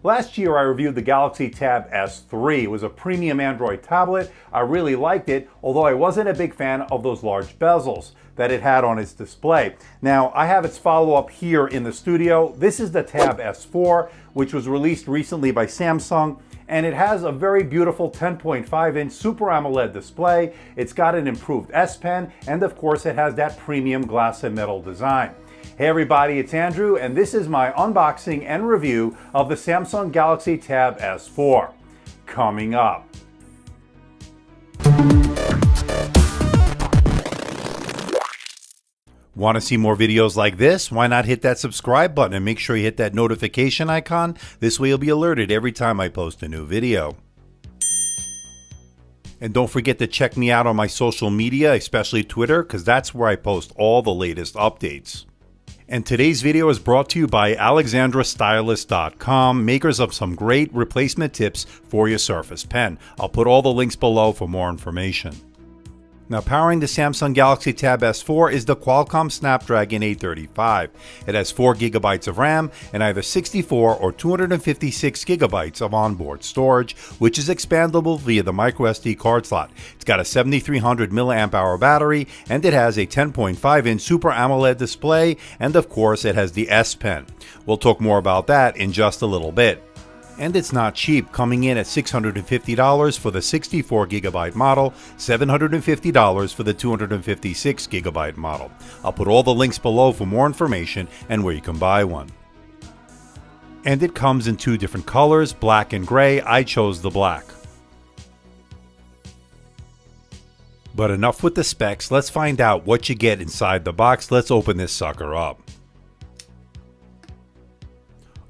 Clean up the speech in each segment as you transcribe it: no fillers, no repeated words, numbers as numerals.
Last year I reviewed the Galaxy Tab S3. It was a premium Android tablet. I really liked it, although I wasn't a big fan of those large bezels that it had on its display. Now, I have its follow-up here in the studio. This is the Tab S4, which was released recently by Samsung, and it has a very beautiful 10.5-inch Super AMOLED display. It's got an improved S Pen, and of course it has that premium glass and metal design. Hey everybody, it's Andrew, and this is my unboxing and review of the Samsung Galaxy Tab S4. Coming up. Want to see more videos like this? Why not hit that subscribe button and make sure you hit that notification icon? This way you'll be alerted every time I post a new video. And don't forget to check me out on my social media, especially Twitter, because that's where I post all the latest updates. And today's video is brought to you by AlexandraStylus.com, makers of some great replacement tips for your Surface Pen. I'll put all the links below for more information. Now, powering the Samsung Galaxy Tab S4 is the Qualcomm Snapdragon 835. It has 4 GB of RAM and either 64 or 256 GB of onboard storage, which is expandable via the microSD card slot. It's got a 7300 mAh battery, and it has a 10.5-inch Super AMOLED display, and of course it has the S Pen. We'll talk more about that in just a little bit. And it's not cheap, coming in at $650 for the 64 GB model, $750 for the 256 GB model. I'll put all the links below for more information and where you can buy one. And it comes in 2 different colors, black and gray. I chose the black. But enough with the specs, let's find out what you get inside the box. Let's open this sucker up.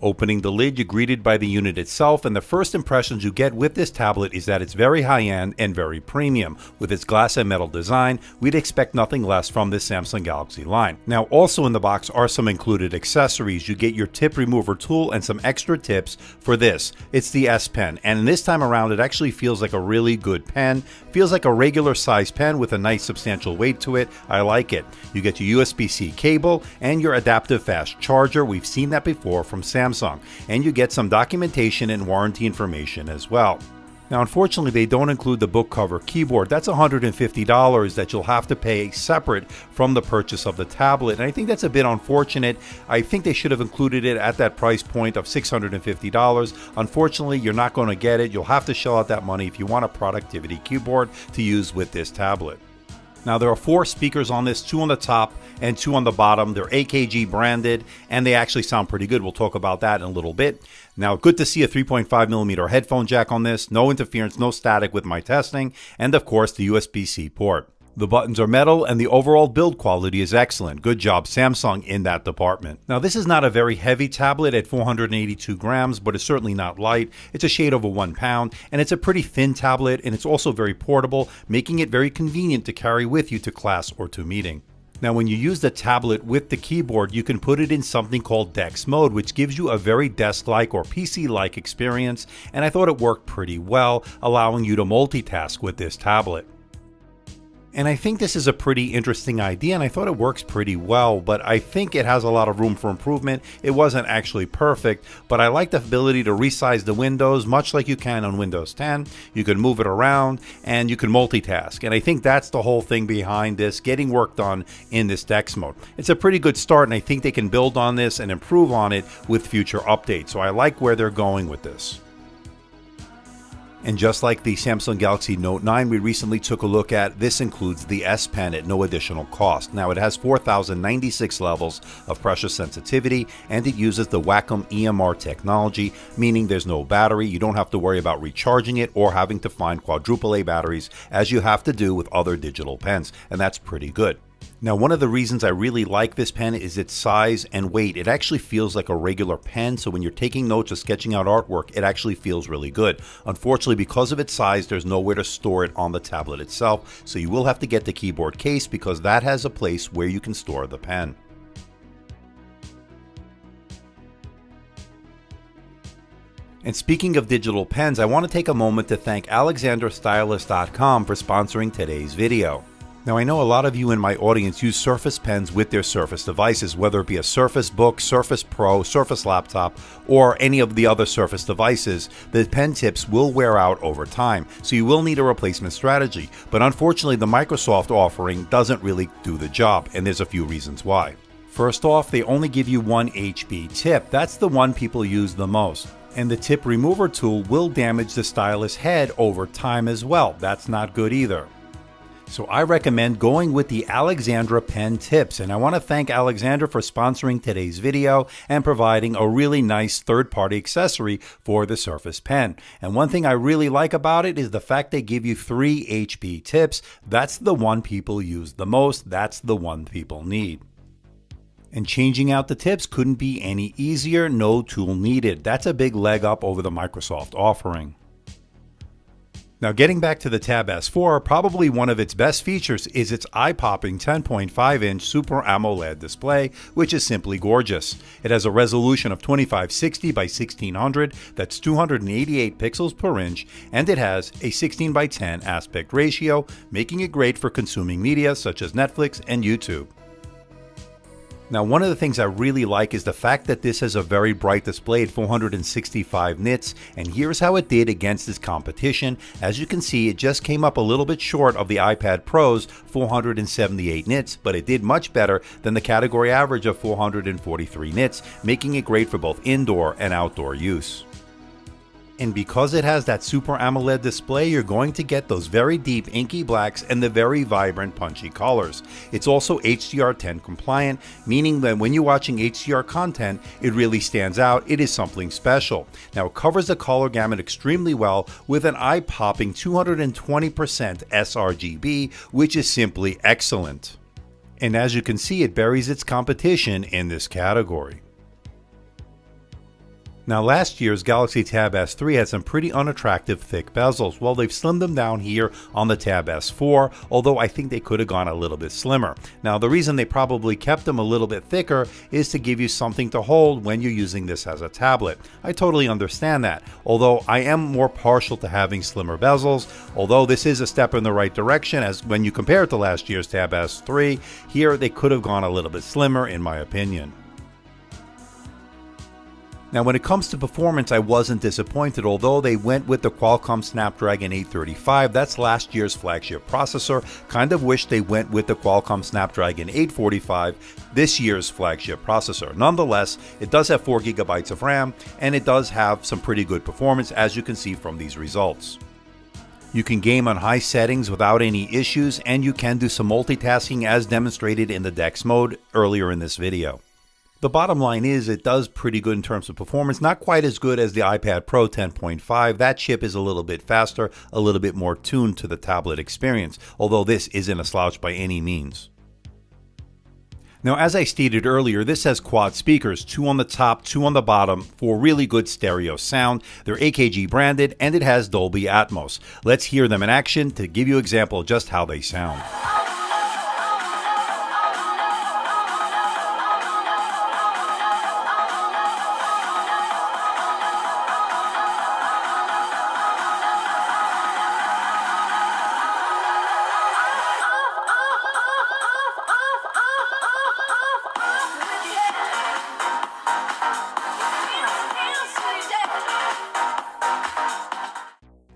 Opening the lid, you're greeted by the unit itself, and the first impressions you get with this tablet is that it's very high-end and very premium. With its glass and metal design, we'd expect nothing less from this Samsung Galaxy line. Now, also in the box are some included accessories. You get your tip remover tool and some extra tips for this. It's the S Pen, and this time around it actually feels like a really good pen. Feels like a regular size pen with a nice substantial weight to it. I like it. You get your USB-C cable and your adaptive fast charger. We've seen that before from Samsung. And you get some documentation and warranty information as well. Now, unfortunately, they don't include the book cover keyboard. That's $150 that you'll have to pay separate from the purchase of the tablet. And I think that's a bit unfortunate. I think they should have included it at that price point of $650. Unfortunately, you're not going to get it. You'll have to shell out that money if you want a productivity keyboard to use with this tablet. Now, there are 4 speakers on this, 2 on the top and 2 on the bottom. They're AKG branded, and they actually sound pretty good. We'll talk about that in a little bit. Now, good to see a 3.5mm headphone jack on this. No interference, no static with my testing, and of course the USB-C port. The buttons are metal, and the overall build quality is excellent. Good job, Samsung, in that department. Now, this is not a very heavy tablet at 482 grams, but it's certainly not light. It's a shade over 1 pound, and it's a pretty thin tablet, and it's also very portable, making it very convenient to carry with you to class or to meeting. Now, when you use the tablet with the keyboard, you can put it in something called DeX mode, which gives you a very desk-like or PC-like experience, and I thought it worked pretty well, allowing you to multitask with this tablet. And I think this is a pretty interesting idea, and I thought it works pretty well, but I think it has a lot of room for improvement. It wasn't actually perfect, but I like the ability to resize the windows, much like you can on Windows 10. You can move it around, and you can multitask. And I think that's the whole thing behind this, getting work done in this DeX mode. It's a pretty good start, and I think they can build on this and improve on it with future updates. So I like where they're going with this. And just like the Samsung Galaxy Note 9 we recently took a look at, this includes the S Pen at no additional cost. Now, it has 4096 levels of pressure sensitivity, and it uses the Wacom EMR technology, meaning there's no battery. You don't have to worry about recharging it or having to find quadruple A batteries as you have to do with other digital pens, and that's pretty good. Now, one of the reasons I really like this pen is its size and weight. It actually feels like a regular pen, so when you're taking notes or sketching out artwork, it actually feels really good. Unfortunately, because of its size, there's nowhere to store it on the tablet itself, so you will have to get the keyboard case because that has a place where you can store the pen. And speaking of digital pens, I want to take a moment to thank AlexandraStylus.com for sponsoring today's video. Now I know a lot of you in my audience use Surface pens with their Surface devices, whether it be a Surface Book, Surface Pro, Surface Laptop, or any of the other Surface devices. The pen tips will wear out over time, so you will need a replacement strategy. But unfortunately, the Microsoft offering doesn't really do the job, and there's a few reasons why. First off, they only give you one HB tip. That's the one people use the most. And the tip remover tool will damage the stylus head over time as well. That's not good either. So I recommend going with the Alexandra pen tips, and I want to thank Alexandra for sponsoring today's video and providing a really nice third-party accessory for the Surface Pen. And one thing I really like about it is the fact they give you 3 HB tips. That's the one people use the most. That's the one people need. And changing out the tips couldn't be any easier. No tool needed. That's a big leg up over the Microsoft offering. Now getting back to the Tab S4, probably one of its best features is its eye-popping 10.5-inch Super AMOLED display, which is simply gorgeous. It has a resolution of 2560 by 1600, that's 288 pixels per inch, and it has a 16 by 10 aspect ratio, making it great for consuming media such as Netflix and YouTube. Now one of the things I really like is the fact that this has a very bright display at 465 nits, and here's how it did against its competition. As you can see, it just came up a little bit short of the iPad Pro's 478 nits, but it did much better than the category average of 443 nits, making it great for both indoor and outdoor use. And because it has that Super AMOLED display, you're going to get those very deep inky blacks and the very vibrant punchy colors. It's also HDR10 compliant, meaning that when you're watching HDR content, it really stands out. It is something special. Now it covers the color gamut extremely well with an eye-popping 220% sRGB, which is simply excellent. And as you can see, it buries its competition in this category. Now last year's Galaxy Tab S3 had some pretty unattractive thick bezels. Well, they've slimmed them down here on the Tab S4, although I think they could have gone a little bit slimmer. Now the reason they probably kept them a little bit thicker is to give you something to hold when you're using this as a tablet. I totally understand that, although I am more partial to having slimmer bezels. Although this is a step in the right direction, as when you compare it to last year's Tab S3, here they could have gone a little bit slimmer in my opinion. Now when it comes to performance, I wasn't disappointed, although they went with the Qualcomm Snapdragon 835, that's last year's flagship processor. Kind of wish they went with the Qualcomm Snapdragon 845, this year's flagship processor. Nonetheless, it does have 4 GB of RAM, and it does have some pretty good performance, as you can see from these results. You can game on high settings without any issues, and you can do some multitasking as demonstrated in the DeX mode earlier in this video. The bottom line is it does pretty good in terms of performance, not quite as good as the iPad Pro 10.5. That chip is a little bit faster, a little bit more tuned to the tablet experience, although this isn't a slouch by any means. Now, as I stated earlier, this has quad speakers, 2 on the top, 2 on the bottom, for really good stereo sound. They're AKG branded, and it has Dolby Atmos. Let's hear them in action to give you an example of just how they sound.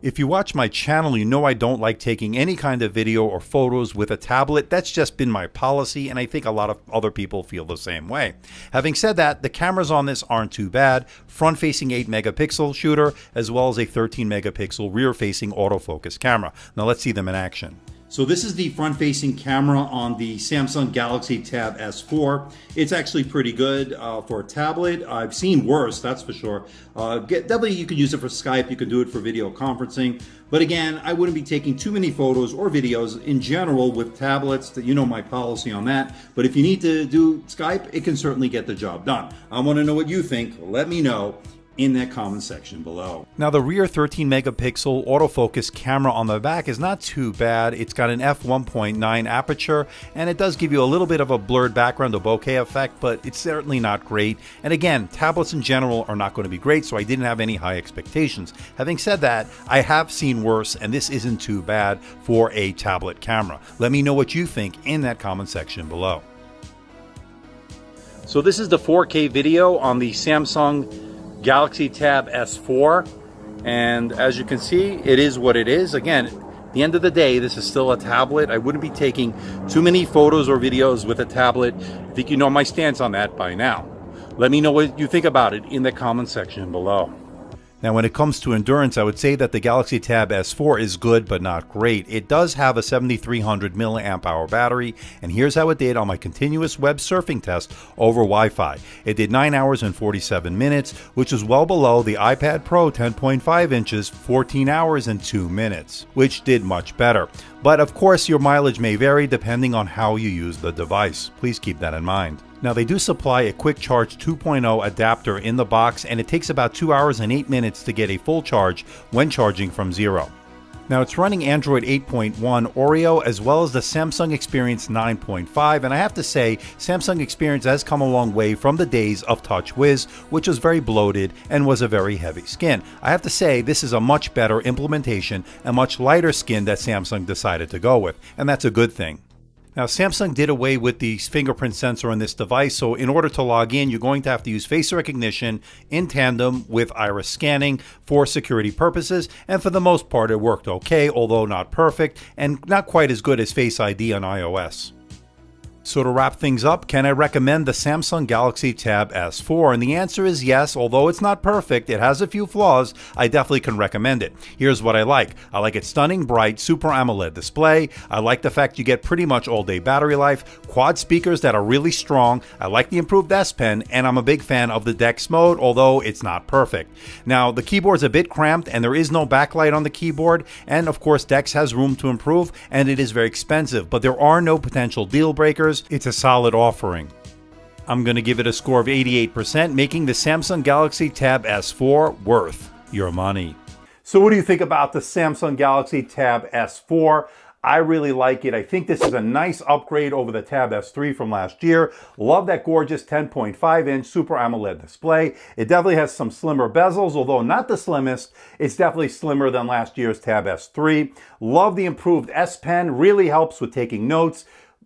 If you watch my channel, you know I don't like taking any kind of video or photos with a tablet. That's just been my policy, and I think a lot of other people feel the same way. Having said that, the cameras on this aren't too bad. Front-facing 8-megapixel shooter, as well as a 13-megapixel rear-facing autofocus camera. Now let's see them in action. So this is the front-facing camera on the Samsung Galaxy Tab S4. It's actually pretty good for a tablet. I've seen worse, that's for sure. Definitely you can use it for Skype, you can do it for video conferencing. But again, I wouldn't be taking too many photos or videos in general with tablets. You know my policy on that. But if you need to do Skype, it can certainly get the job done. I want to know what you think. Let me know in that comment section below. Now the rear 13 megapixel autofocus camera on the back is not too bad. It's got an f1.9 aperture and it does give you a little bit of a blurred background, a bokeh effect, but it's certainly not great. And again, tablets in general are not going to be great, so I didn't have any high expectations. Having said that, I have seen worse and this isn't too bad for a tablet camera. Let me know what you think in that comment section below. So this is the 4K video on the Samsung Galaxy Tab S4, and as you can see, it is what it is. Again, at the end of the day, this is still a tablet. I wouldn't be taking too many photos or videos with a tablet. I think you know my stance on that by now. Let me know what you think about it in the comment section below. Now, when it comes to endurance, I would say that the Galaxy Tab S4 is good, but not great. It does have a 7300 milliamp hour battery, and here's how it did on my continuous web surfing test over Wi-Fi. It did 9 hours and 47 minutes, which is well below the iPad Pro 10.5 inches, 14 hours and 2 minutes, which did much better. But of course, your mileage may vary depending on how you use the device. Please keep that in mind. Now, they do supply a Quick Charge 2.0 adapter in the box, and it takes about 2 hours and 8 minutes to get a full charge when charging from zero. Now, it's running Android 8.1 Oreo as well as the Samsung Experience 9.5, and I have to say, Samsung Experience has come a long way from the days of TouchWiz, which was very bloated and was a very heavy skin. I have to say, this is a much better implementation and much lighter skin that Samsung decided to go with, and that's a good thing. Now, Samsung did away with the fingerprint sensor on this device, so in order to log in, you're going to have to use face recognition in tandem with iris scanning for security purposes, and for the most part it worked okay, although not perfect, and not quite as good as Face ID on iOS. So to wrap things up, can I recommend the Samsung Galaxy Tab S4? And the answer is yes. Although it's not perfect, it has a few flaws, I definitely can recommend it. Here's what I like. I like its stunning, bright, Super AMOLED display. I like the fact you get pretty much all-day battery life, quad speakers that are really strong. I like the improved S Pen, and I'm a big fan of the DeX mode, although it's not perfect. Now, the keyboard's a bit cramped, and there is no backlight on the keyboard, and of course, DeX has room to improve, and it is very expensive, but there are no potential deal breakers. It's a solid offering. I'm going to give it a score of 88%, making the Samsung Galaxy Tab S4 worth your money. So what do you think about the Samsung Galaxy Tab S4? I really like it. I think this is a nice upgrade over the Tab S3 from last year. Love that gorgeous 10.5-inch Super AMOLED display. It definitely has some slimmer bezels, although not the slimmest. It's definitely slimmer than last year's Tab S3. Love the improved S Pen. Really helps with taking notes.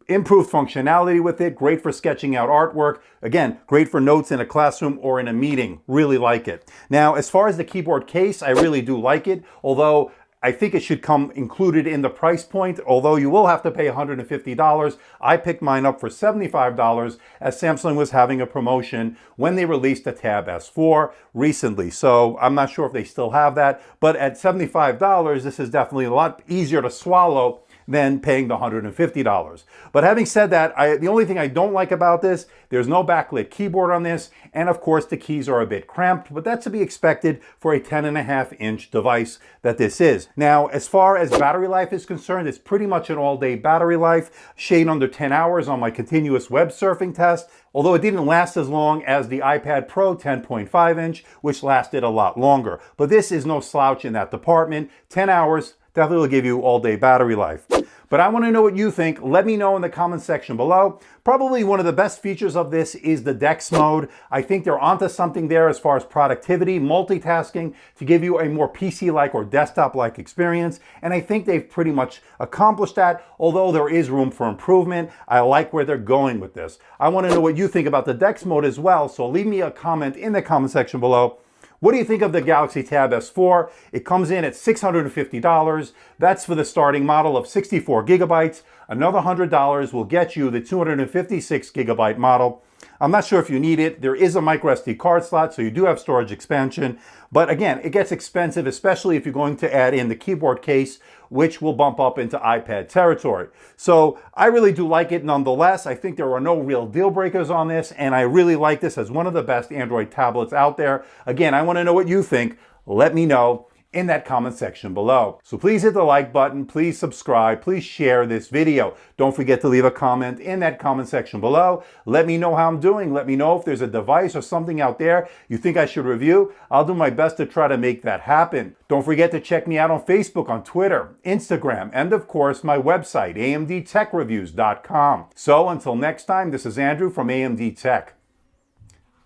Improved functionality with it, great for sketching out artwork. Again, great for notes in a classroom or in a meeting. Really like it. Now, as far as the keyboard case, I really do like it, although I think it should come included in the price point, although you will have to pay $150. I picked mine up for $75 as Samsung was having a promotion when they released the Tab S4 recently. So I'm not sure if they still have that, but at $75, this is definitely a lot easier to swallow than paying the $150. But having said that, the only thing I don't like about this, there's no backlit keyboard on this, and of course the keys are a bit cramped, but that's to be expected for a 10.5-inch device that this is. Now, as far as battery life is concerned, it's pretty much an all-day battery life, shade under 10 hours on my continuous web surfing test, although it didn't last as long as the iPad Pro 10.5-inch, which lasted a lot longer. But this is no slouch in that department. 10 hours, definitely will give you all-day battery life. But I want to know what you think. Let me know in the comment section below. Probably one of the best features of this is the DeX mode. I think they're onto something there as far as productivity, multitasking, to give you a more PC-like or desktop-like experience. And I think they've pretty much accomplished that, although there is room for improvement. I like where they're going with this. I want to know what you think about the DeX mode as well, so leave me a comment in the comment section below. What do you think of the Galaxy Tab S4? It comes in at $650. That's for the starting model of 64 gigabytes. Another $100 will get you the 256 gigabyte model. I'm not sure if you need it. There is a micro SD card slot, so you do have storage expansion. But again, it gets expensive, especially if you're going to add in the keyboard case, which will bump up into iPad territory. So I really do like it nonetheless. I think there are no real deal breakers on this, and I really like this as one of the best Android tablets out there. Again, I want to know what you think. Let me know in that comment section below. So please hit the like button, please subscribe, please share this video. Don't forget to leave a comment in that comment section below. Let me know how I'm doing. Let me know if there's a device or something out there you think I should review. I'll do my best to try to make that happen. Don't forget to check me out on Facebook, on Twitter, Instagram, and of course my website, amdtechreviews.com. So until next time, this is Andrew from AMD Tech.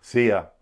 See ya.